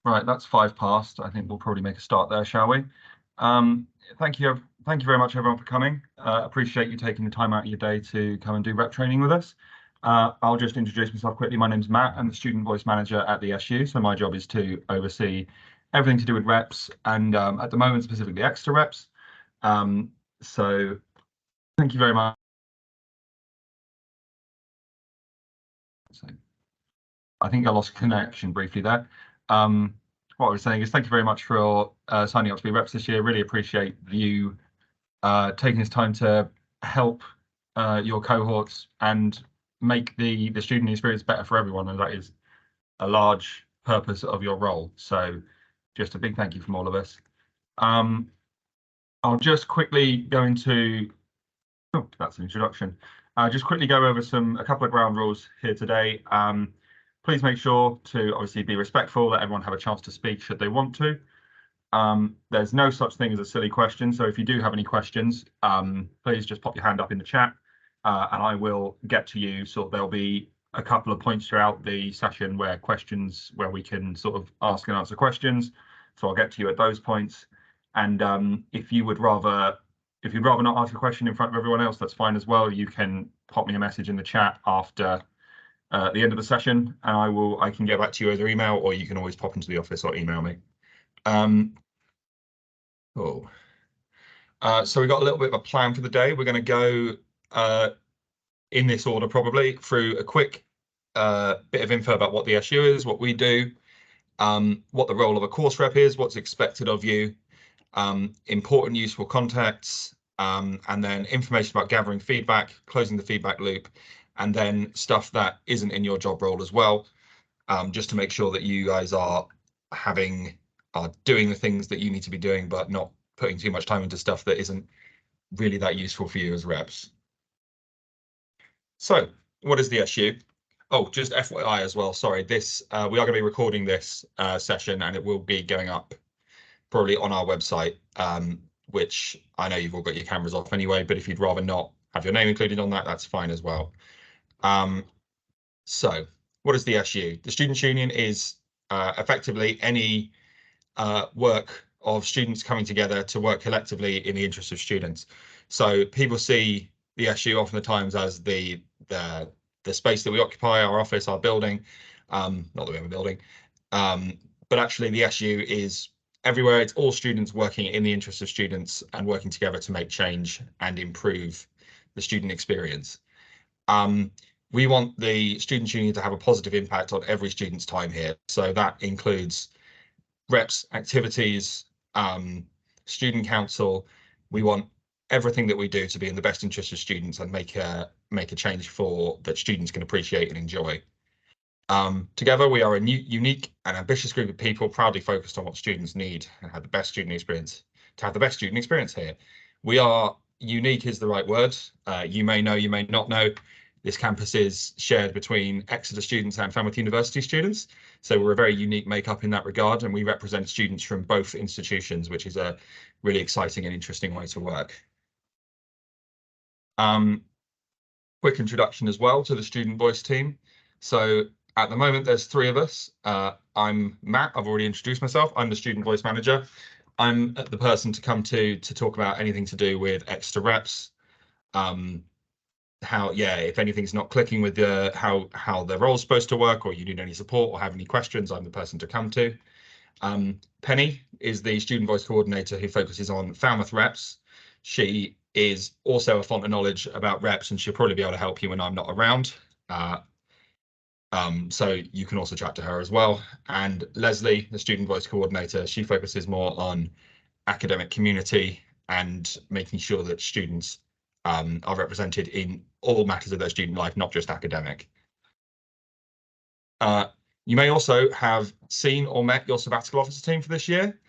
Right, that's 5 past. I think we'll probably make a start there, shall we? Thank you very much, everyone, for coming. Appreciate you taking the time out of your day to come and do rep training with us. I'll just introduce myself quickly. My name's Matt. I'm the student voice manager at the SU. So my job is to oversee everything to do with reps and at the moment, specifically Exeter reps. So thank you very much. I think I lost connection briefly there. What I was saying is thank you very much for signing up to be reps this year. Really appreciate you taking this time to help your cohorts and make the student experience better for everyone, and that is a large purpose of your role. So just a big thank you from all of us. I'll just quickly go into, oh, that's an introduction. Just quickly go over a couple of ground rules here today. Please make sure to obviously be respectful, let everyone have a chance to speak should they want to. There's no such thing as a silly question, so if you do have any questions, please just pop your hand up in the chat and I will get to you. So there'll be a couple of points throughout the session where we can sort of ask and answer questions. So I'll get to you at those points. And if you'd rather not ask a question in front of everyone else, that's fine as well. You can pop me a message in the chat after the end of the session, and I can get back to you either email, or you can always pop into the office or email me. So we got a little bit of a plan for the day. We're going to go in this order, probably through a quick bit of info about what the SU is, what we do, what the role of a course rep is, what's expected of you, important useful contacts, and then information about gathering feedback, closing the feedback loop, and then stuff that isn't in your job role as well, just to make sure that you guys are doing the things that you need to be doing, but not putting too much time into stuff that isn't really that useful for you as reps. So what is the SU? Oh, just FYI as well, sorry, this we are going to be recording this session, and it will be going up probably on our website, which I know you've all got your cameras off anyway, but if you'd rather not have your name included on that, that's fine as well. So what is the SU? The Students' Union is effectively any work of students coming together to work collectively in the interest of students. So people see the SU oftentimes as the space that we occupy, our office, our building, not that we have a building, but actually the SU is everywhere. It's all students working in the interest of students and working together to make change and improve the student experience. We want the Students' Union to have a positive impact on every student's time here. So that includes reps, activities, student council. We want everything that we do to be in the best interest of students and make a change that students can appreciate and enjoy. Together, we are a unique and ambitious group of people proudly focused on what students need and have the best student experience. To have the best student experience here, we are unique is the right word. You may know, you may not know. This campus is shared between Exeter students and Falmouth University students. So we're a very unique makeup in that regard, and we represent students from both institutions, which is a really exciting and interesting way to work. Quick introduction as well to the Student Voice team. So at the moment, there's 3 of us. I'm Matt, I've already introduced myself. I'm the Student Voice Manager. I'm the person to come to talk about anything to do with Exeter reps. If anything's not clicking with how the role's supposed to work, or you need any support or have any questions, I'm the person to come to. Penny is the Student Voice Coordinator who focuses on Falmouth reps. She is also a font of knowledge about reps, and she'll probably be able to help you when I'm not around. So you can also chat to her as well. And Leslie, the Student Voice Coordinator, she focuses more on academic community and making sure that students are represented in all matters of their student life, not just academic. You may also have seen or met your sabbatical officer team for this year.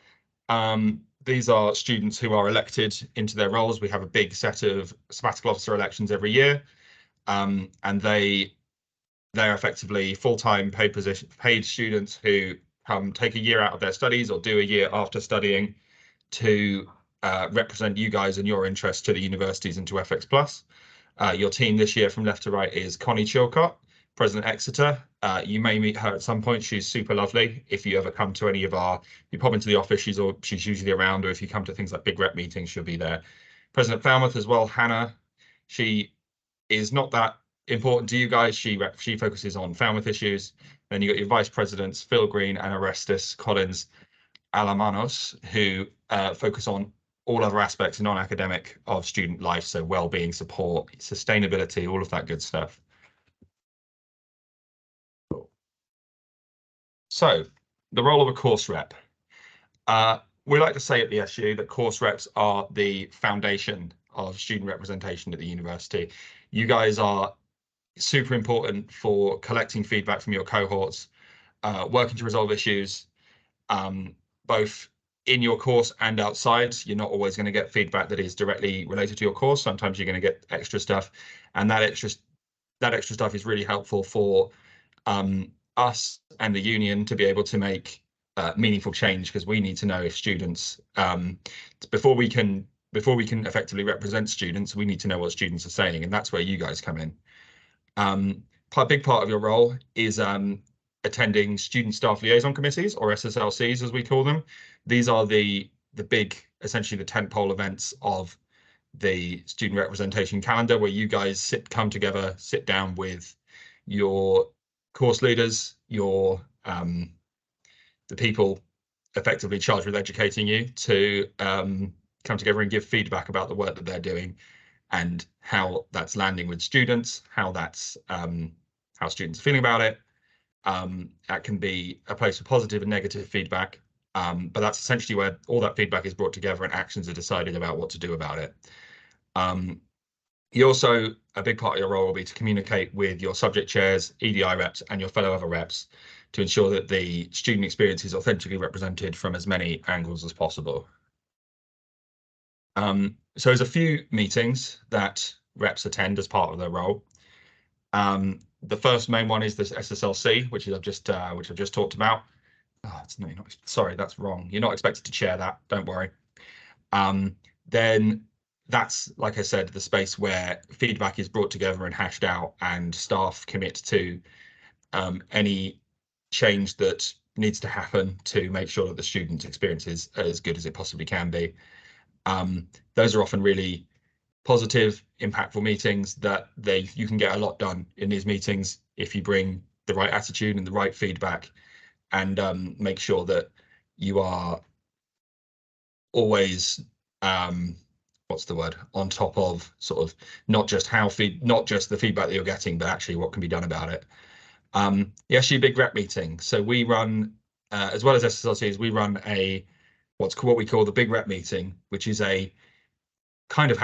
These are students who are elected into their roles. We have a big set of sabbatical officer elections every year, and they're effectively full-time paid students who take a year out of their studies or do a year after studying to represent you guys and your interests to the universities and to FX Plus. Your team this year from left to right is Connie Chilcott, President Exeter. You may meet her at some point. She's super lovely. If you ever come to any of you pop into the office, she's usually around, or if you come to things like big rep meetings, she'll be there. President Falmouth as well, Hannah. She is not that important to you guys. She focuses on Falmouth issues. Then you got your vice presidents, Phil Green and Orestes Collins Alamanos, who focus on all other aspects non-academic of student life, so well-being, support, sustainability, all of that good stuff. So the role of a course rep. We like to say at the SU that course reps are the foundation of student representation at the university. You guys are super important for collecting feedback from your cohorts, working to resolve issues, both in your course and outside. You're not always going to get feedback that is directly related to your course. Sometimes you're going to get extra stuff, and that extra stuff is really helpful for us and the union to be able to make meaningful change, because we need to know if students, before we can effectively represent students, we need to know what students are saying, and that's where you guys come in. A big part of your role is attending student staff liaison committees, or SSLCs as we call them. These are the big, essentially the tentpole events of the student representation calendar, where you guys come together, sit down with your course leaders, the people effectively charged with educating you, to come together and give feedback about the work that they're doing and how that's landing with students, how students are feeling about it. That can be a place for positive and negative feedback, but that's essentially where all that feedback is brought together and actions are decided about what to do about it. You also, a big part of your role will be to communicate with your subject chairs, EDI reps, and your fellow other reps to ensure that the student experience is authentically represented from as many angles as possible. So there's a few meetings that reps attend as part of their role. The first main one is this SSLC, which I've just talked about. Oh, sorry, that's wrong. You're not expected to chair that. Don't worry. Then that's, like I said, the space where feedback is brought together and hashed out, and staff commit to any change that needs to happen to make sure that the student experience is as good as it possibly can be. Those are often really positive, impactful meetings that you can get a lot done in these meetings if you bring the right attitude and the right feedback, and make sure that you are always on top of sort of not just the feedback that you're getting, but actually what can be done about it. The SU Big Rep meeting. So we run, as well as SSLCs, we run what we call the Big Rep meeting, which is a kind of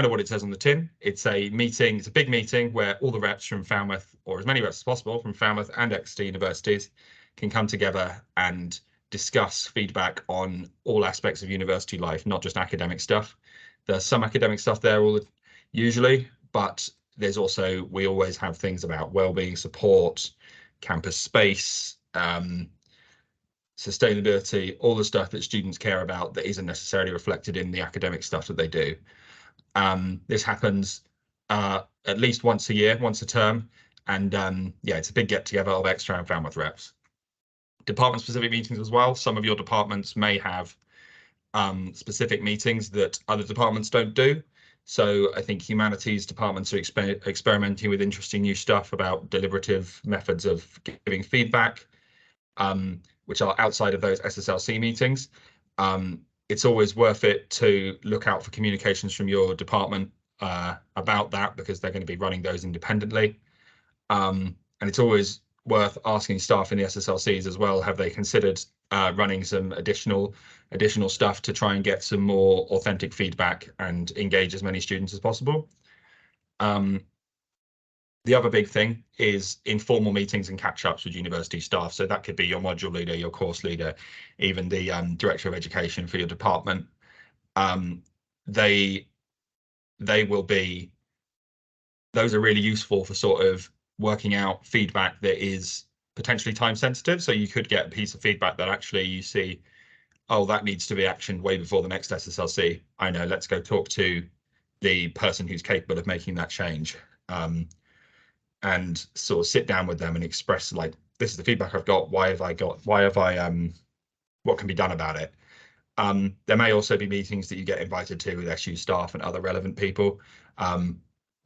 what it says on the tin. It's a meeting, it's a big meeting where all the reps from Falmouth, or as many reps as possible from Falmouth and Exeter universities, can come together and discuss feedback on all aspects of university life, not just academic stuff. There's some academic stuff there usually, but we always have things about well-being, support, campus space, sustainability, all the stuff that students care about that isn't necessarily reflected in the academic stuff that they do. This happens at least once a year, once a term, and yeah, it's a big get-together of Exeter and Falmouth reps. Department-specific meetings as well. Some of your departments may have specific meetings that other departments don't do. So I think humanities departments are experimenting with interesting new stuff about deliberative methods of giving feedback, which are outside of those SSLC meetings. It's always worth it to look out for communications from your department about that, because they're going to be running those independently. And it's always worth asking staff in the SSLCs as well, have they considered running some additional stuff to try and get some more authentic feedback and engage as many students as possible. The other big thing is informal meetings and catch-ups with university staff. So that could be your module leader, your course leader, even the director of education for your department. Those are really useful for sort of working out feedback that is potentially time sensitive. So you could get a piece of feedback that actually you see, oh, that needs to be actioned way before the next SSLC. I know, let's go talk to the person who's capable of making that change. and sort of sit down with them and express, like, this is the feedback I've got. Why have I what can be done about it? There may also be meetings that you get invited to with SU staff and other relevant people.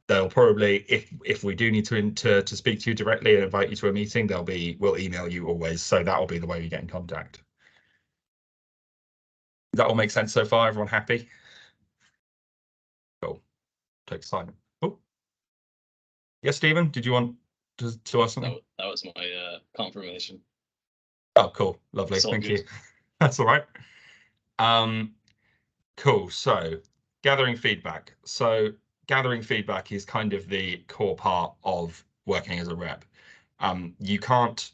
They'll probably, if we do need to speak to you directly and invite you to a meeting, we'll email you always. So that will be the way we get in contact. Does that all make sense so far? Everyone happy? Cool. Take silent. Oh, yes, Stephen, did you want to ask something? That was my confirmation. Oh, cool. Lovely. Thank you. That's all right. Cool. So gathering feedback. So gathering feedback is kind of the core part of working as a rep. You can't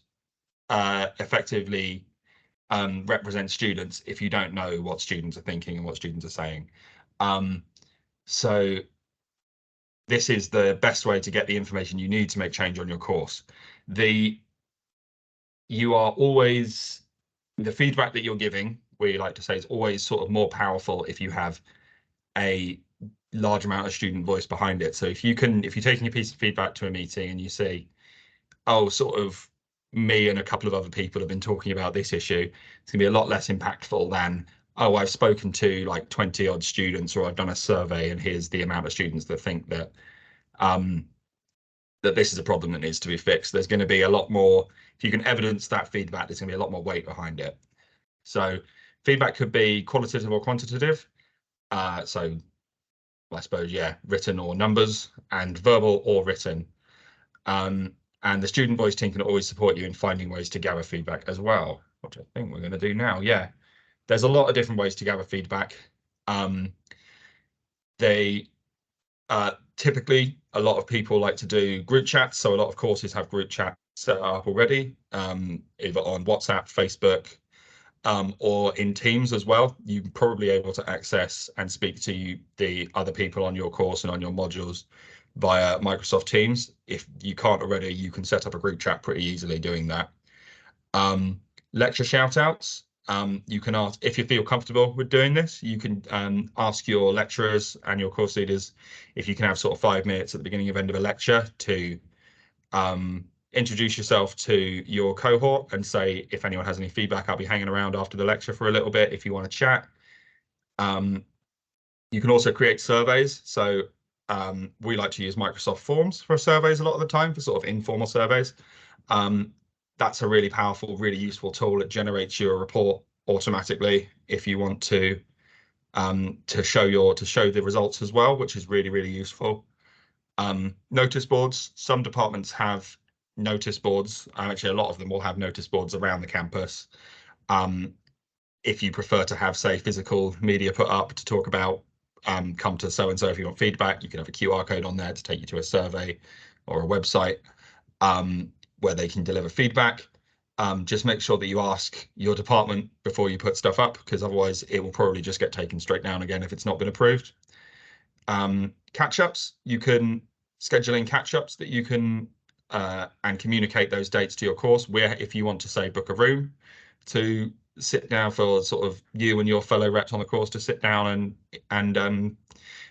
effectively represent students if you don't know what students are thinking and what students are saying. So this is the best way to get the information you need to make change on your course. The feedback that you're giving, we like to say, is always sort of more powerful if you have a large amount of student voice behind it. So if you're taking a piece of feedback to a meeting and you say, oh, sort of me and a couple of other people have been talking about this issue, it's gonna be a lot less impactful than, oh, I've spoken to like 20 odd students, or I've done a survey and here's the amount of students that think that that this is a problem that needs to be fixed. There's going to be a lot more, if you can evidence that feedback, there's going to be a lot more weight behind it. So feedback could be qualitative or quantitative. So I suppose, yeah, written or numbers, and verbal or written. And the student voice team can always support you in finding ways to gather feedback as well, which I think we're going to do now. Yeah, there's a lot of different ways to gather feedback. Typically, a lot of people like to do group chats. So a lot of courses have group chats set up already, either on WhatsApp, Facebook, or in Teams as well. You're probably able to access and speak to the other people on your course and on your modules via Microsoft Teams. If you can't already, you can set up a group chat pretty easily doing that. Lecture shout outs. You can ask, if you feel comfortable with doing this, you can ask your lecturers and your course leaders if you can have sort of 5 minutes at the beginning of end of a lecture to introduce yourself to your cohort and say, if anyone has any feedback, I'll be hanging around after the lecture for a little bit if you want to chat. You can also create surveys. So we like to use Microsoft Forms for surveys a lot of the time, for sort of informal surveys. That's a really powerful, really useful tool. It generates you a report automatically if you want to show the results as well, which is really, really useful. Notice boards. Some departments have notice boards. Actually, a lot of them will have notice boards around the campus. If you prefer to have, say, physical media put up to talk about, come to so-and-so if you want feedback, you can have a QR code on there to take you to a survey or a website where they can deliver feedback. Just make sure that you ask your department before you put stuff up, because otherwise it will probably just get taken straight down again if it's not been approved. Catch-ups, you can schedule in catch-ups that you can and communicate those dates to your course, where if you want to, say, book a room to sit down for sort of you and your fellow reps on the course to sit down and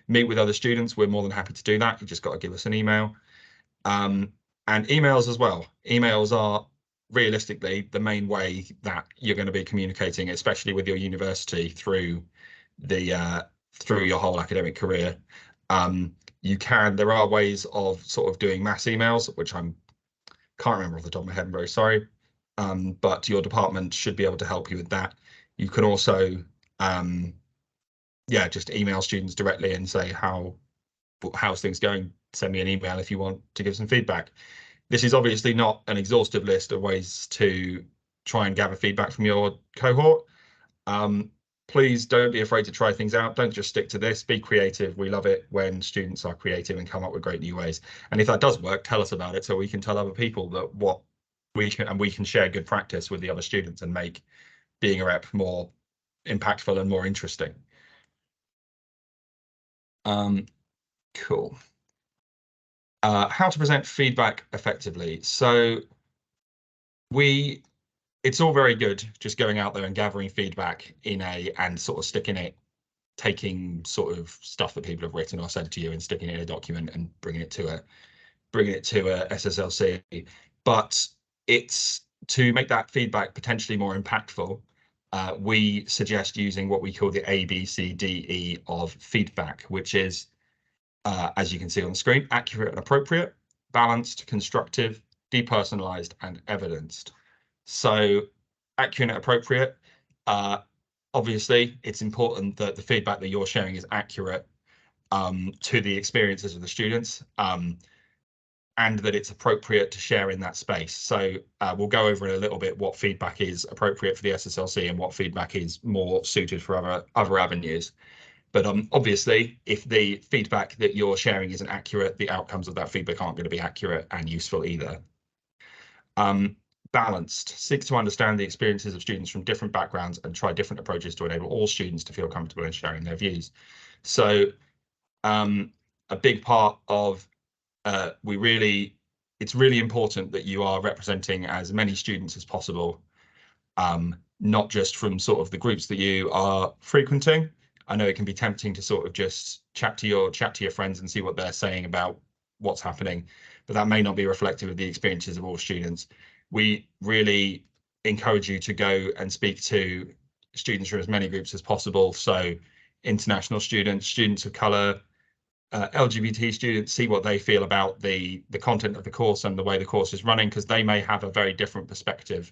meet with other students, we're more than happy to do that. You just got to give us an email. And emails as well. Emails are realistically the main way that you're going to be communicating, especially with your university through your whole academic career. There are ways of sort of doing mass emails, which can't remember off the top of my head, I'm very sorry. But your department should be able to help you with that. You can also just email students directly and say, how's things going? Send me an email if you want to give some feedback. This is obviously not an exhaustive list of ways to try and gather feedback from your cohort. Please don't be afraid to try things out. Don't just stick to this. Be creative. We love it when students are creative and come up with great new ways. And if that does work, tell us about it so we can tell other people that we can share good practice with the other students and make being a rep more impactful and more interesting. Cool. How to present feedback effectively. So it's all very good just going out there and gathering feedback and sort of sticking it, taking sort of stuff that people have written or said to you and sticking it in a document and bringing it to bringing it to a SSLC. But it's to make that feedback potentially more impactful. We suggest using what we call the ABCDE of feedback, which is, as you can see on the screen, accurate and appropriate, balanced, constructive, depersonalized, and evidenced. So accurate and appropriate, obviously, it's important that the feedback that you're sharing is accurate to the experiences of the students, and that it's appropriate to share in that space. So we'll go over in a little bit what feedback is appropriate for the SSLC and what feedback is more suited for other avenues. But obviously, if the feedback that you're sharing isn't accurate, the outcomes of that feedback aren't going to be accurate and useful either. Balanced, seek to understand the experiences of students from different backgrounds and try different approaches to enable all students to feel comfortable in sharing their views. So a big part of it's really important that you are representing as many students as possible, not just from sort of the groups that you are frequenting. I know it can be tempting to sort of just chat to your friends and see what they're saying about what's happening, but that may not be reflective of the experiences of all students. We really encourage you to go and speak to students from as many groups as possible. So international students, students of colour, LGBT students, see what they feel about the content of the course and the way the course is running, because they may have a very different perspective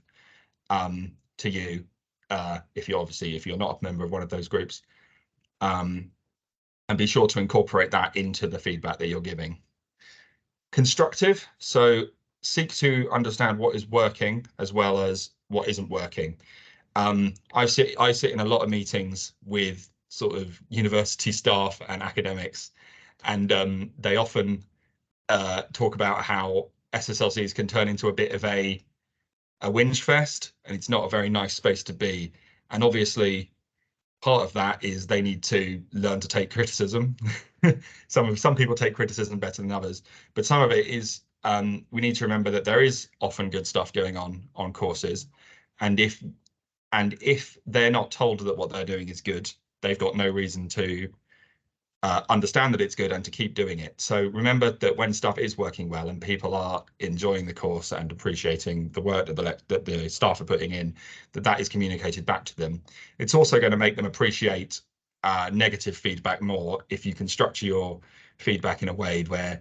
to you, if you're not a member of one of those groups, and be sure to incorporate that into the feedback that you're giving. Constructive, so seek to understand what is working as well as what isn't working. I sit in a lot of meetings with sort of university staff and academics, and they often talk about how SSLCs can turn into a bit of a whinge fest, and it's not a very nice space to be. And obviously, part of that is they need to learn to take criticism. Some people take criticism better than others, but some of it is we need to remember that there is often good stuff going on courses, and if they're not told that what they're doing is good, they've got no reason to understand that it's good and to keep doing it. So remember that when stuff is working well and people are enjoying the course and appreciating the work that the staff are putting in, that is communicated back to them. It's also going to make them appreciate negative feedback more if you can structure your feedback in a way where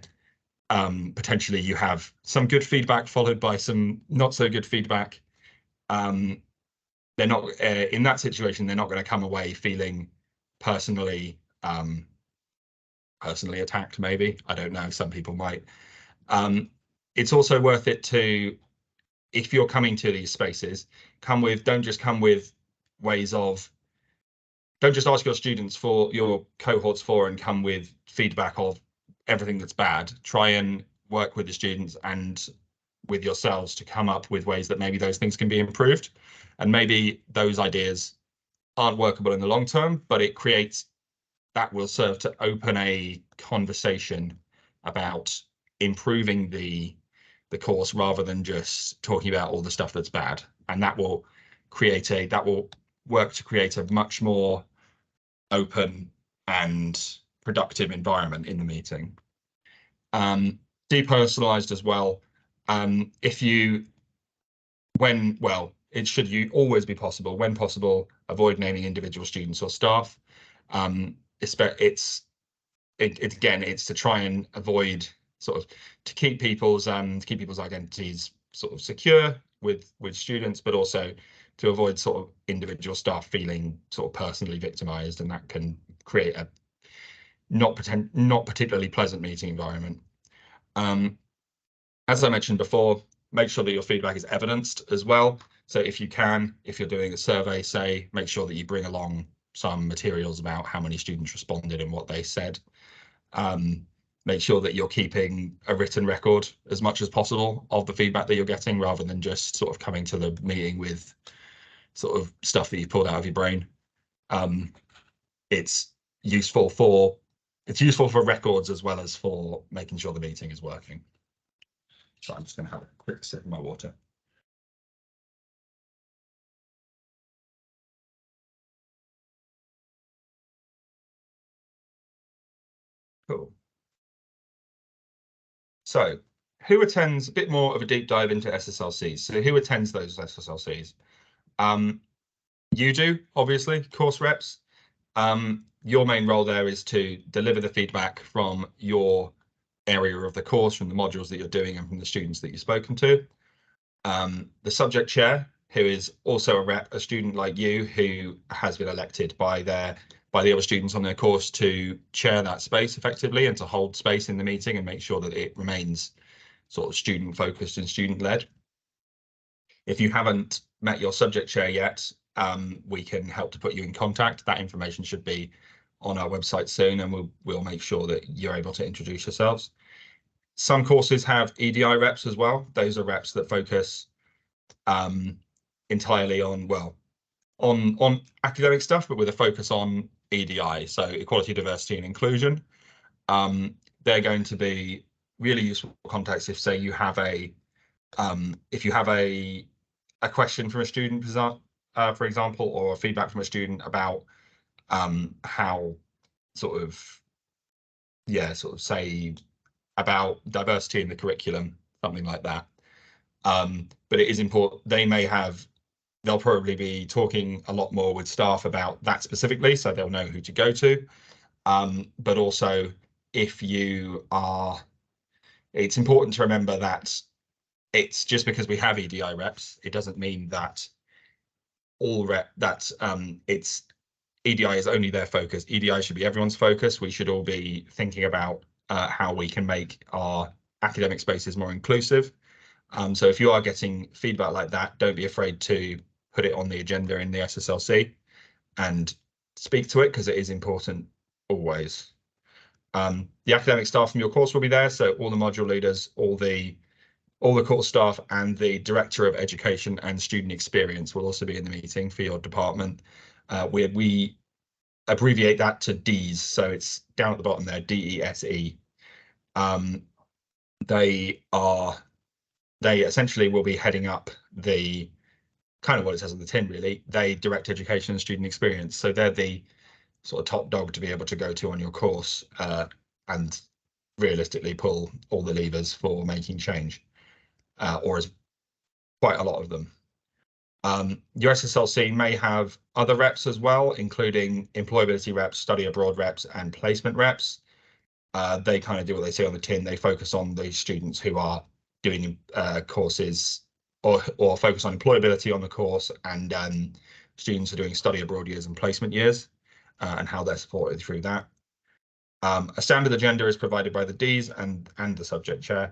potentially you have some good feedback followed by some not so good feedback. They're not in that situation, they're not going to come away feeling personally attacked, maybe. I don't know, some people might. It's also worth it to, if you're coming to these spaces, don't just ask your students for your cohorts and come with feedback of everything that's bad. Try and work with the students and with yourselves to come up with ways that maybe those things can be improved. And maybe those ideas aren't workable in the long term, but that will serve to open a conversation about improving the course rather than just talking about all the stuff that's bad. And that will work to create a much more open and productive environment in the meeting. Depersonalized as well. It should always be possible. When possible, avoid naming individual students or staff. It's to try and avoid to keep people's identities sort of secure with students, but also to avoid sort of individual staff feeling sort of personally victimized, and that can create a not particularly pleasant meeting environment. As I mentioned before, make sure that your feedback is evidenced as well. So if you're doing a survey, say, make sure that you bring along some materials about how many students responded and what they said. Make sure that you're keeping a written record as much as possible of the feedback that you're getting, rather than just sort of coming to the meeting with sort of stuff that you pulled out of your brain. It's useful for records as well as for making sure the meeting is working. So I'm just going to have a quick sip of my water. Cool. So who attends a bit more of a deep dive into SSLCs? So who attends those SSLCs? You do, obviously, course reps. Your main role there is to deliver the feedback from your area of the course, from the modules that you're doing and from the students that you've spoken to. The subject chair, who is also a rep, a student like you, who has been elected by the other students on their course to chair that space effectively and to hold space in the meeting and make sure that it remains sort of student focused and student led. If you haven't met your subject chair yet, we can help to put you in contact. That information should be on our website soon, and we'll make sure that you're able to introduce yourselves. Some courses have EDI reps as well. Those are reps that focus entirely on, well, on academic stuff, but with a focus on EDI, so equality, diversity, and inclusion. They're going to be really useful contacts if, say, you have a question from a student, for example, or feedback from a student about how sort of say about diversity in the curriculum, something like that. But it is important. They'll probably be talking a lot more with staff about that specifically, so they'll know who to go to. But also, if you are, it's important to remember that it's just because we have EDI reps, it doesn't mean that it's EDI is only their focus. EDI should be everyone's focus. We should all be thinking about how we can make our academic spaces more inclusive. So if you are getting feedback like that, don't be afraid to put it on the agenda in the SSLC and speak to it, because it is important always. The academic staff from your course will be there, so all the module leaders, all the course staff, and the Director of Education and Student Experience will also be in the meeting for your department. We abbreviate that to DESE, so it's down at the bottom there, DESE. They essentially will be heading up the kind of what it says on the tin, really. They direct education and student experience, so they're the sort of top dog to be able to go to on your course and realistically pull all the levers for making change, or as quite a lot of them. Your SSLC may have other reps as well, including employability reps, study abroad reps, and placement reps. They kind of do what they say on the tin. They focus on the students who are doing courses or focus on employability on the course, and students are doing study abroad years and placement years, and how they're supported through that. A standard agenda is provided by the Ds and the subject chair,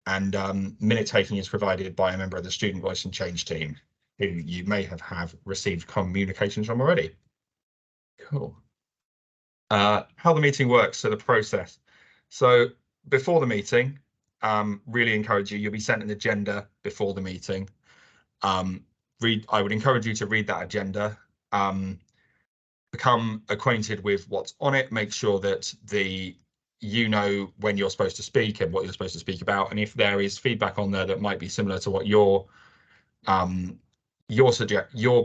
and minute taking is provided by a member of the student voice and change team, who you may have received communications from already. Cool. How the meeting works, so the process. So before the meeting, really encourage you'll be sent an agenda before the meeting. I would encourage you to read that agenda, become acquainted with what's on it, make sure that you know when you're supposed to speak and what you're supposed to speak about, and if there is feedback on there that might be similar to what you're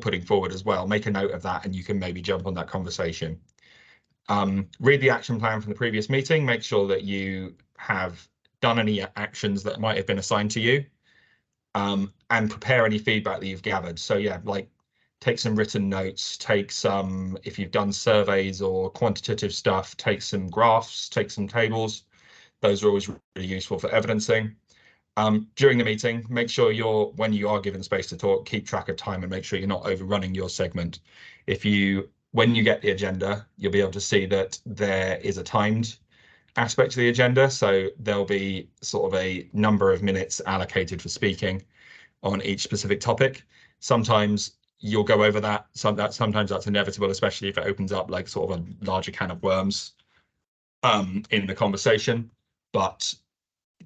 putting forward as well, make a note of that and you can maybe jump on that conversation. Read the action plan from the previous meeting, make sure that you have done any actions that might have been assigned to you, and prepare any feedback that you've gathered. So yeah, like take some written notes, take some, if you've done surveys or quantitative stuff, take some graphs, take some tables. Those are always really useful for evidencing. During the meeting, make sure when you are given space to talk, keep track of time and make sure you're not overrunning your segment. When you get the agenda, you'll be able to see that there is a timed aspect to the agenda. So there'll be sort of a number of minutes allocated for speaking on each specific topic. Sometimes you'll go over that. Sometimes that's inevitable, especially if it opens up like sort of a larger can of worms in the conversation. But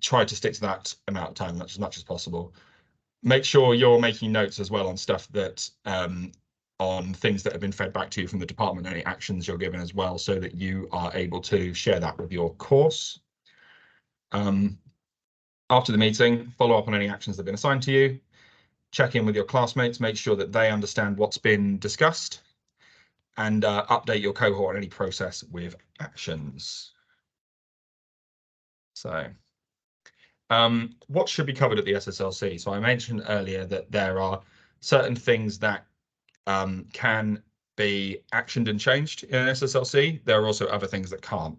try to stick to that amount of time as much as possible. Make sure you're making notes as well on stuff that on things that have been fed back to you from the department, any actions you're given as well, so that you are able to share that with your course. After the meeting, follow up on any actions that have been assigned to you. Check in with your classmates, make sure that they understand what's been discussed, and update your cohort on any process with actions. So What should be covered at the SSLC? So I mentioned earlier that there are certain things that can be actioned and changed in an SSLC. There are also other things that can't.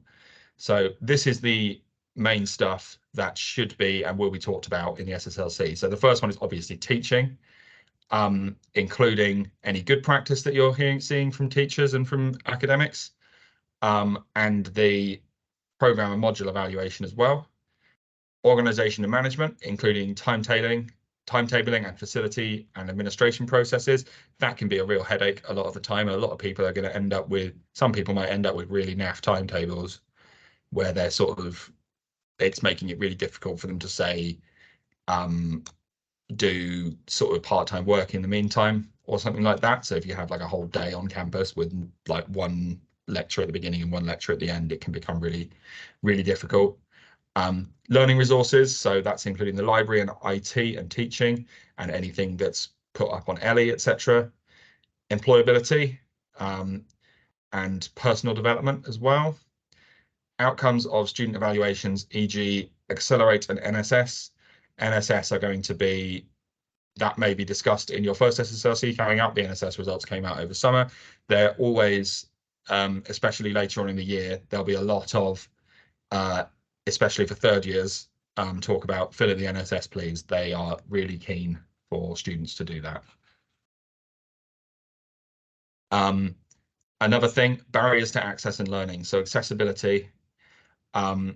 So this is the main stuff that should be and will be talked about in the SSLC. So the first one is obviously teaching, including any good practice that you're seeing from teachers and from academics, and the program and module evaluation as well. Organization and management, including timetabling and facility and administration processes. That can be a real headache a lot of the time. A lot of people are going to end up with, some people might end up with really naff timetables where they're sort of, it's making it really difficult for them to say, do sort of part-time work in the meantime or something like that. So if you have like a whole day on campus with like one lecture at the beginning and one lecture at the end, it can become really, really difficult. Learning resources, so that's including the library and IT and teaching and anything that's put up on Ellie, etc. Employability and personal development as well. Outcomes of student evaluations, e.g. Accelerate and NSS. NSS are going to be, that may be discussed in your first SSLC coming up. The NSS results came out over summer. They're always, especially later on in the year, there'll be a lot of especially for third years, talk about fill in the NSS, please. They are really keen for students to do that. Another thing, barriers to access and learning. So accessibility and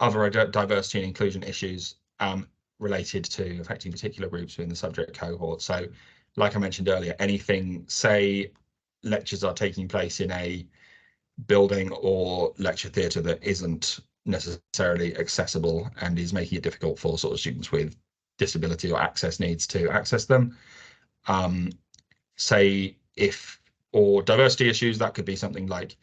other diversity and inclusion issues related to affecting particular groups within the subject cohort. So like I mentioned earlier, anything, say lectures are taking place in a building or lecture theatre that isn't necessarily accessible and is making it difficult for sort of students with disability or access needs to access them. Say if, or diversity issues, that could be something like,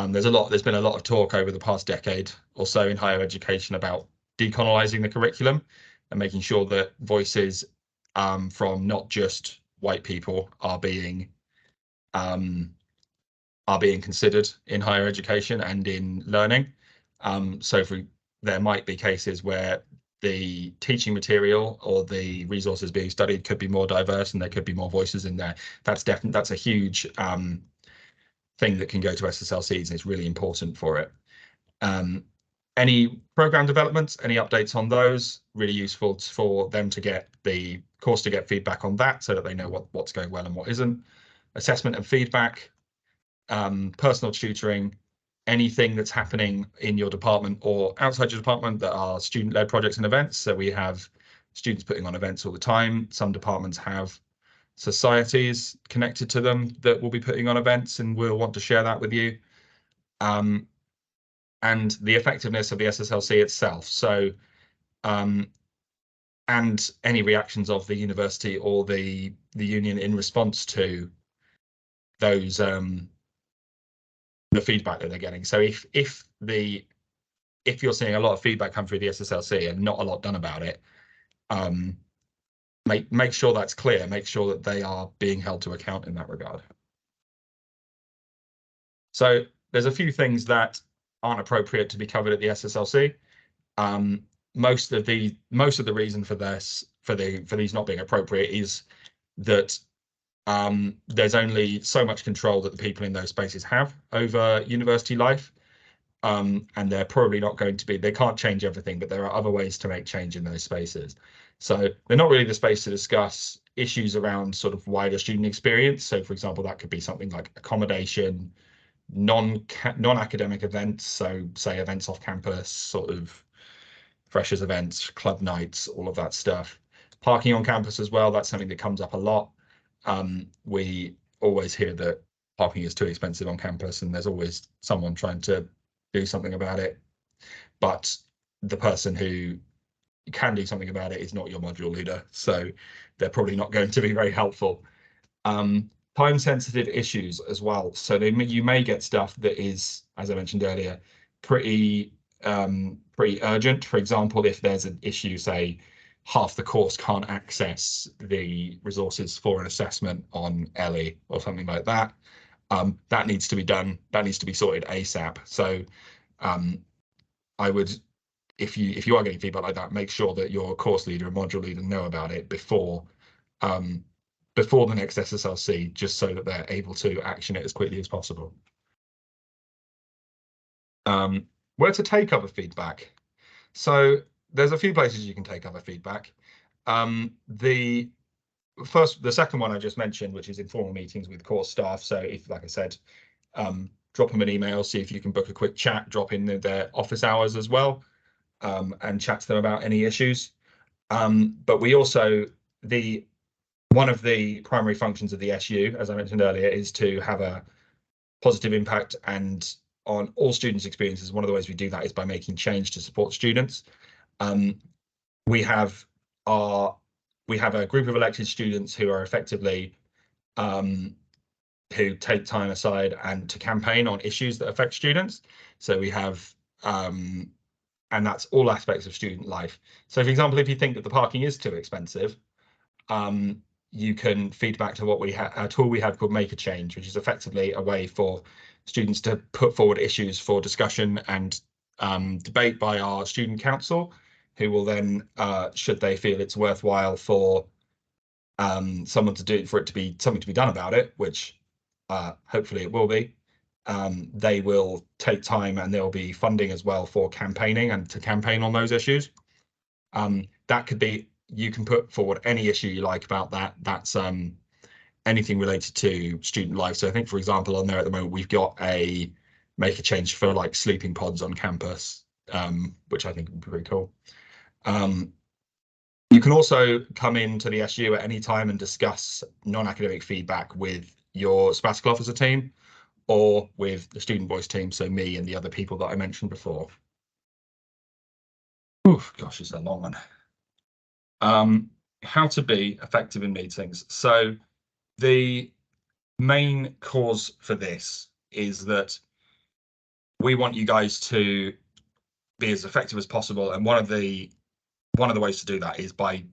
there's been a lot of talk over the past decade or so in higher education about decolonizing the curriculum and making sure that voices from not just white people are being considered in higher education and in learning. So there might be cases where the teaching material or the resources being studied could be more diverse and there could be more voices in there. That's a huge thing that can go to SSLCs and it's really important for it. Any program developments, any updates on those, really useful for them to get the course to get feedback on that so that they know what's going well and what isn't. Assessment and feedback, personal tutoring, anything that's happening in your department or outside your department that are student-led projects and events. So we have students putting on events all the time. Some departments have societies connected to them that will be putting on events and we'll want to share that with you. And the effectiveness of the SSLC itself. So, and any reactions of the university or the union in response to those the feedback that they're getting. So if you're seeing a lot of feedback come through the SSLC and not a lot done about it, make sure that's clear. Make sure that they are being held to account in that regard. So there's a few things that aren't appropriate to be covered at the SSLC. Most of the reason for this, for these not being appropriate, is that there's only so much control that the people in those spaces have over university life. And they're probably not going to be, they can't change everything, but there are other ways to make change in those spaces. So they're not really the space to discuss issues around sort of wider student experience. So for example, that could be something like accommodation, non-academic events. So say events off campus, sort of freshers events, club nights, all of that stuff. Parking on campus as well, that's something that comes up a lot. We always hear that parking is too expensive on campus and there's always someone trying to do something about it, but the person who can do something about it is not your module leader, so they're probably not going to be very helpful. Time sensitive issues as well, so you may get stuff that is, as I mentioned earlier, pretty urgent. For example, if there's an issue, say half the course can't access the resources for an assessment on Ellie or something like that, that needs to be done, that needs to be sorted ASAP. So I would if you are getting feedback like that, make sure that your course leader and module leader know about it before the next SSLC, just so that they're able to action it as quickly as possible. Where to take other feedback? So there's a few places you can take other feedback. The second one I just mentioned, which is informal meetings with course staff. So if, like I said, drop them an email, see if you can book a quick chat, drop in their office hours as well, and chat to them about any issues. But we also, one of the primary functions of the SU, as I mentioned earlier, is to have a positive impact and on all students' experiences. One of the ways we do that is by making change to support students. We have a group of elected students who are effectively who take time aside and to campaign on issues that affect students. So we have and that's all aspects of student life. So for example, if you think that the parking is too expensive, you can feedback to a tool we have called Make a Change, which is effectively a way for students to put forward issues for discussion and debate by our student council, who will then, should they feel it's worthwhile for something to be done about it, which hopefully it will be, they will take time, and there'll be funding as well for campaigning and to campaign on those issues. That could be, you can put forward any issue you like about that. That's anything related to student life. So I think, for example, on there at the moment, we've got a Make a Change for like sleeping pods on campus, which I think would be pretty cool. You can also come into the SU at any time and discuss non-academic feedback with your sabbatical officer team or with the student voice team, so me and the other people that I mentioned before. Oof, gosh, it's a long one. How to be effective in meetings. So the main cause for this is that we want you guys to be as effective as possible, and one of the ways to do that is by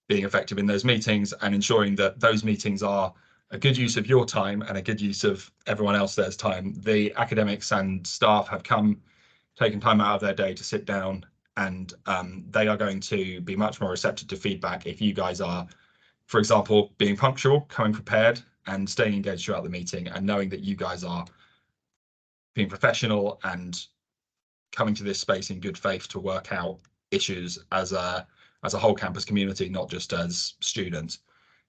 being effective in those meetings and ensuring that those meetings are a good use of your time and a good use of everyone else's time. The academics and staff have taken time out of their day to sit down, and they are going to be much more receptive to feedback if you guys are, for example, being punctual, coming prepared, and staying engaged throughout the meeting, and knowing that you guys are being professional and coming to this space in good faith to work out issues as a whole campus community, not just as students.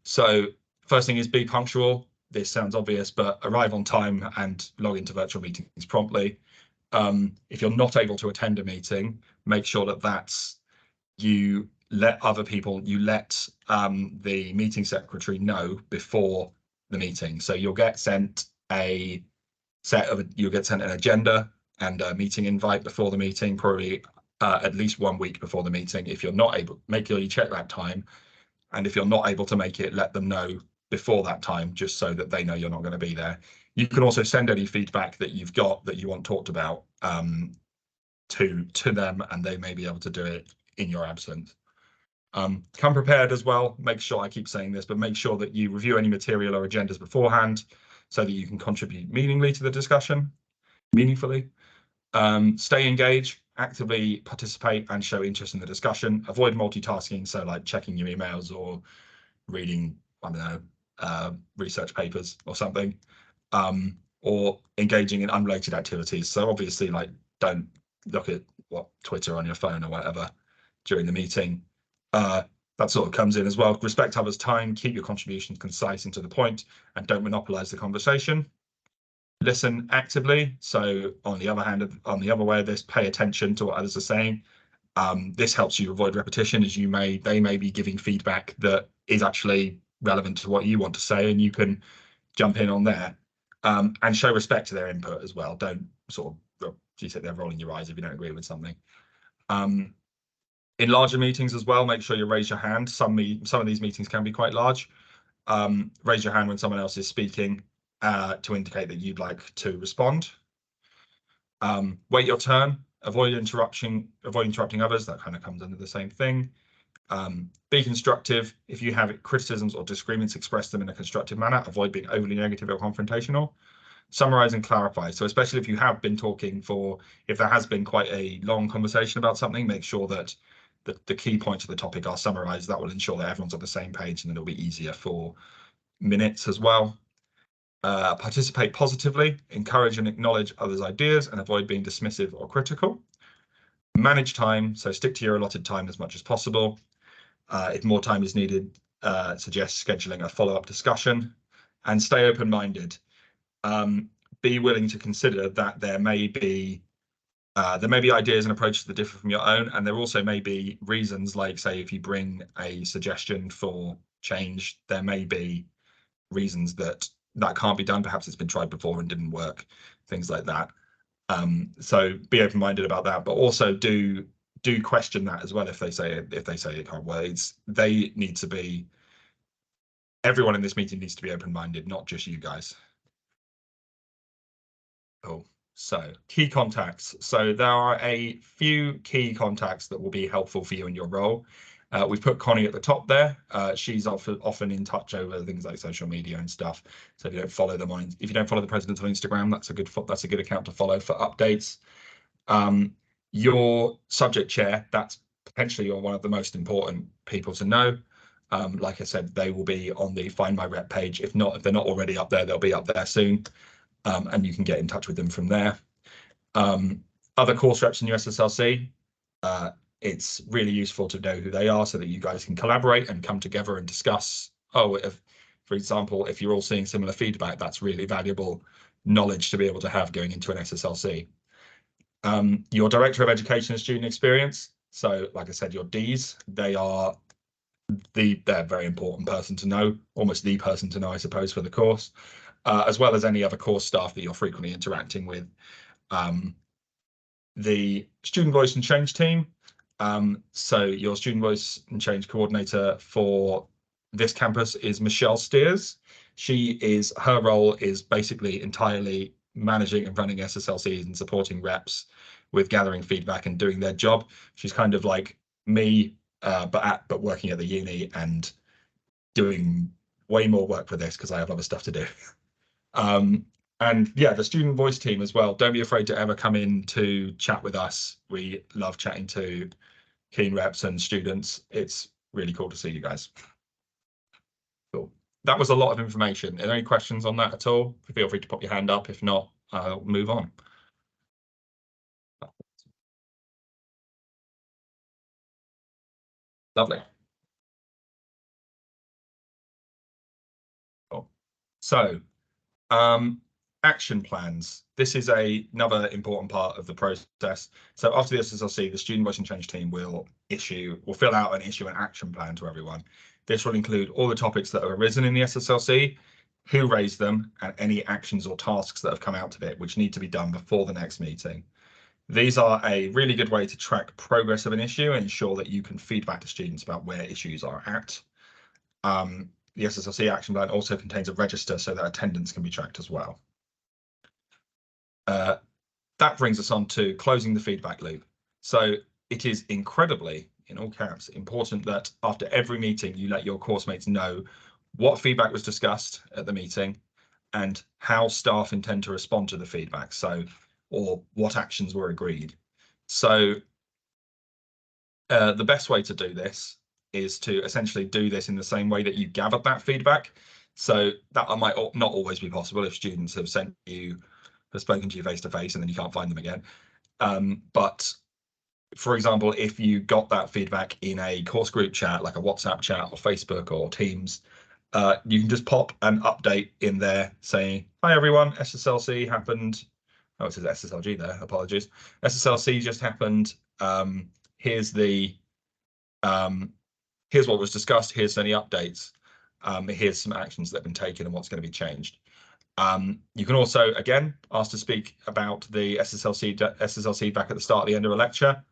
So first thing is be punctual. This sounds obvious, but arrive on time and log into virtual meetings promptly. If you're not able to attend a meeting, make sure that you let the meeting secretary know before the meeting. So you'll get sent an agenda and a meeting invite before the meeting, probably at least 1 week before the meeting. If you're not able, make sure you check that time. And if you're not able to make it, let them know before that time, just so that they know you're not going to be there. You can also send any feedback that you've got that you want talked about to them, and they may be able to do it in your absence. Come prepared as well. Make sure, I keep saying this, but make sure that you review any material or agendas beforehand so that you can contribute meaningfully to the discussion. Stay engaged, actively participate and show interest in the discussion. Avoid multitasking, so like checking your emails or reading, I don't know, research papers or something, or engaging in unrelated activities. So obviously, like, don't look at Twitter on your phone or whatever during the meeting. That sort of comes in as well. Respect others' time, keep your contributions concise and to the point, and don't monopolize the conversation. Listen actively. So on the other way of this, pay attention to what others are saying. This helps you avoid repetition, as they may be giving feedback that is actually relevant to what you want to say, and you can jump in on there. And show respect to their input as well. Don't sort of sit there rolling your eyes if you don't agree with something. In larger meetings as well, make sure you raise your hand. Some of these meetings can be quite large. Raise your hand when someone else is speaking to indicate that you'd like to respond. Wait your turn. Avoid interrupting others. That kind of comes under the same thing. Be constructive. If you have criticisms or disagreements, express them in a constructive manner. Avoid being overly negative or confrontational. summarize and clarify. So especially if you have been talking if there has been quite a long conversation about something, make sure that the key points of the topic are summarized. That will ensure that everyone's on the same page, and then it'll be easier for minutes as well. Participate positively, encourage and acknowledge others' ideas, and avoid being dismissive or critical. Manage time, so stick to your allotted time as much as possible. If more time is needed, suggest scheduling a follow-up discussion, and stay open-minded. Be willing to consider that there may be ideas and approaches that differ from your own, and there also may be reasons, like say if you bring a suggestion for change, there may be reasons that can't be done. Perhaps it's been tried before and didn't work, things like that. So be open-minded about that, but also do question that as well. If they say it can't work, everyone in this meeting needs to be open-minded, not just you guys. Cool. So key contacts. So there are a few key contacts that will be helpful for you in your role. We've put Connie at the top there. She's often in touch over things like social media and stuff. So if you don't follow the president on Instagram, that's a good account to follow for updates. Your subject chair, that's potentially one of the most important people to know. Like I said, they will be on the Find My Rep page. If they're not already up there, they'll be up there soon. And you can get in touch with them from there. Other course reps in your SSLC, it's really useful to know who they are so that you guys can collaborate and come together and discuss. For example, if you're all seeing similar feedback, that's really valuable knowledge to be able to have going into an SSLC. Your Director of Education and Student Experience. So like I said, your Ds, they're a very important person to know, almost the person to know, I suppose, for the course. As well as any other course staff that you're frequently interacting with. The Student Voice and Change team. So your Student Voice and Change coordinator for this campus is Michelle Steers. Her role is basically entirely managing and running SSLCs and supporting reps with gathering feedback and doing their job. She's kind of like me, but working at the uni and doing way more work for this because I have other stuff to do. And yeah, the Student Voice team as well. Don't be afraid to ever come in to chat with us. We love chatting to keen reps and students. It's really cool to see you guys. Cool. That was a lot of information. Are there any questions on that at all? Feel free to pop your hand up. If not, I'll move on. Lovely. Cool. So, action plans. This is another important part of the process. So after the SSLC, the Student Voice and Change team will fill out and issue an action plan to everyone. This will include all the topics that have arisen in the SSLC, who raised them, and any actions or tasks that have come out of it, which need to be done before the next meeting. These are a really good way to track progress of an issue and ensure that you can feed back to students about where issues are at. The SSLC action plan also contains a register so that attendance can be tracked as well. That brings us on to closing the feedback loop. So it is incredibly, in all caps, important that after every meeting, you let your course mates know what feedback was discussed at the meeting and how staff intend to respond to the feedback, or what actions were agreed. So the best way to do this is to essentially do this in the same way that you gathered that feedback. So that might not always be possible if students have spoken to you face to face and then you can't find them again. But for example, if you got that feedback in a course group chat, like a WhatsApp chat or Facebook or Teams, you can just pop an update in there saying, "Hi everyone, SSLC happened." Oh, it says SSLG there, apologies. SSLC just happened. Here's what was discussed. Here's any updates. Here's some actions that have been taken and what's going to be changed. You can also, again, ask to speak about the SSLC back at the start or the end of a lecture,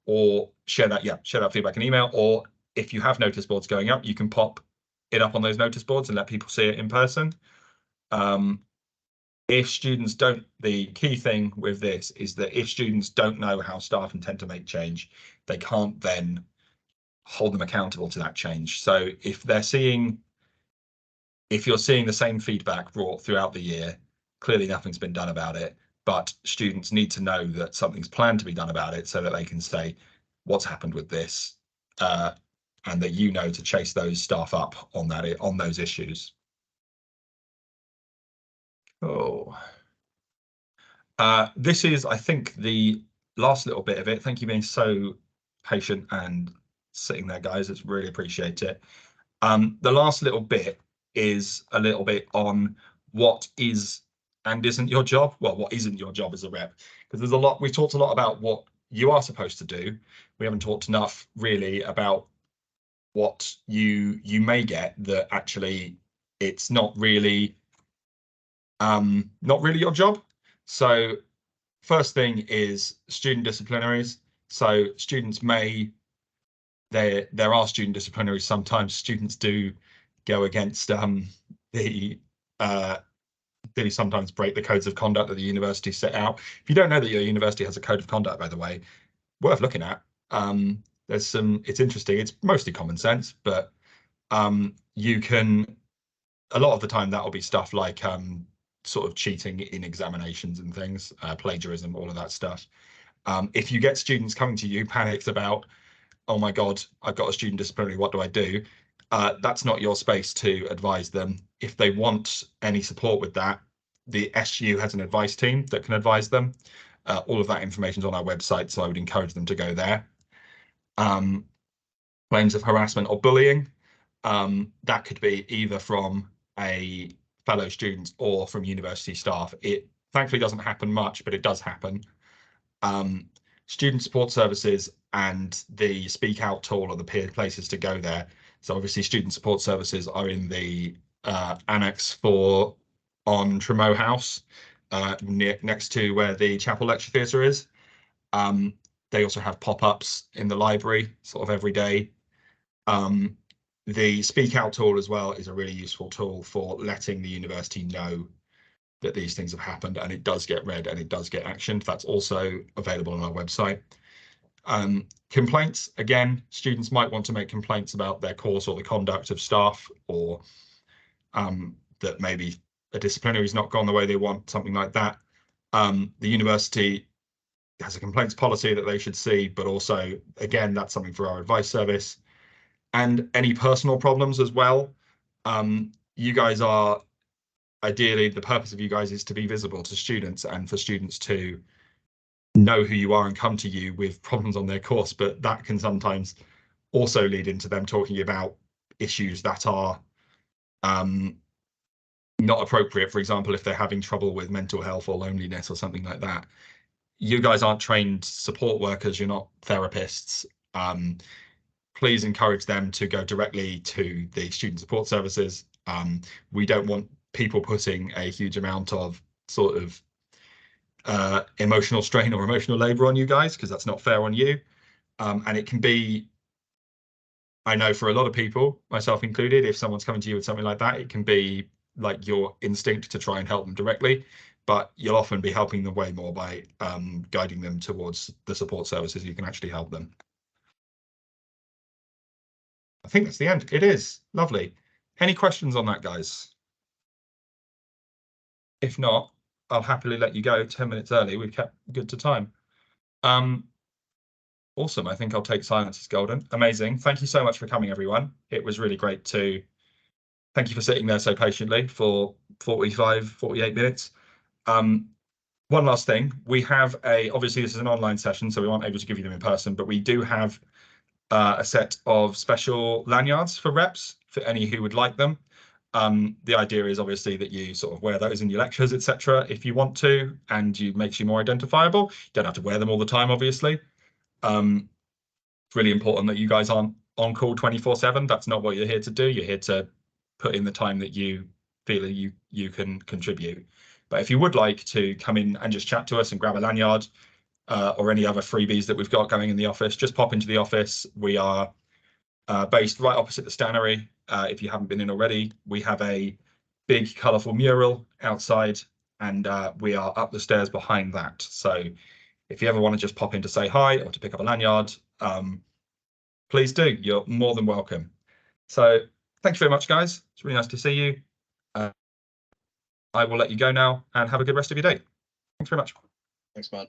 or share that feedback in email. Or if you have notice boards going up, you can pop it up on those notice boards and let people see it in person. If students don't, the key thing with this is that if students don't know how staff intend to make change, they can't then hold them accountable to that change. So if you're seeing the same feedback brought throughout the year, clearly nothing's been done about it, but students need to know that something's planned to be done about it so that they can say what's happened with this, and that you know to chase those staff up on those issues. Cool. This is, I think, the last little bit of it. Thank you for being so patient and sitting there, guys. It's really appreciate it. The last little bit is a little bit on what is and isn't your job. Well, what isn't your job as a rep? Because there's a lot, we've talked a lot about what you are supposed to do. We haven't talked enough really about what you may get that actually it's not really your job. So first thing is student disciplinaries. So students there are student disciplinaries. Sometimes students do go against do sometimes break the codes of conduct that the university set out. If you don't know that your university has a code of conduct, by the way, worth looking at. There's some, it's interesting. It's mostly common sense, but you can, a lot of the time that'll be stuff like sort of cheating in examinations and things, plagiarism, all of that stuff. If you get students coming to you panicked about, oh my God, I've got a student disciplinary, what do I do? That's not your space to advise them. If they want any support with that, the SU has an advice team that can advise them. All of that information is on our website, so I would encourage them to go there. Claims of harassment or bullying, that could be either from a fellow student or from university staff. It thankfully doesn't happen much, but it does happen. Student support services and the Speak Out tool are the peer places to go there. So obviously student support services are in the annex on Tremoe House, next to where the Chapel Lecture Theatre is. They also have pop-ups in the library sort of every day. The Speak Out tool as well is a really useful tool for letting the university know that these things have happened, and it does get read and it does get actioned. That's also available on our website. Complaints, again, students might want to make complaints about their course or the conduct of staff, or that maybe a disciplinary's not gone the way they want, something like that. The university has a complaints policy that they should see, but also, again, that's something for our advice service. And any personal problems as well. You guys are, ideally, the purpose of you guys is to be visible to students and for students to know who you are and come to you with problems on their course, but that can sometimes also lead into them talking about issues that are not appropriate. For example, if they're having trouble with mental health or loneliness or something like that. You guys aren't trained support workers, you're not therapists. Please encourage them to go directly to the student support services. We don't want people putting a huge amount of sort of emotional strain or emotional labor on you guys, because that's not fair on you. And it can be, I know for a lot of people, myself included, if someone's coming to you with something like that, it can be like your instinct to try and help them directly, but you'll often be helping them way more by guiding them towards the support services you can actually help them. I think that's the end. It is. Lovely. Any questions on that, guys? If not, I'll happily let you go 10 minutes early. We've kept good to time. Awesome. I think I'll take silence as golden. Amazing. Thank you so much for coming, everyone. It was really great to, thank you for sitting there so patiently for 45, 48 minutes. One last thing, we have obviously this is an online session, so we aren't able to give you them in person, but we do have a set of special lanyards for reps for any who would like them. The idea is obviously that you sort of wear those in your lectures, etc. if you want to, and it makes you more identifiable. You don't have to wear them all the time, obviously. It's really important that you guys aren't on call 24/7. That's not what you're here to do. You're here to put in the time that you feel you can contribute. But if you would like to come in and just chat to us and grab a lanyard or any other freebies that we've got going in the office, just pop into the office. We are based right opposite the Stannery. If you haven't been in already, we have a big colourful mural outside, and we are up the stairs behind that. So if you ever want to just pop in to say hi or to pick up a lanyard, please do. You're more than welcome. So thank you very much, guys. It's really nice to see you. I will let you go now and have a good rest of your day. Thanks very much. Thanks, man.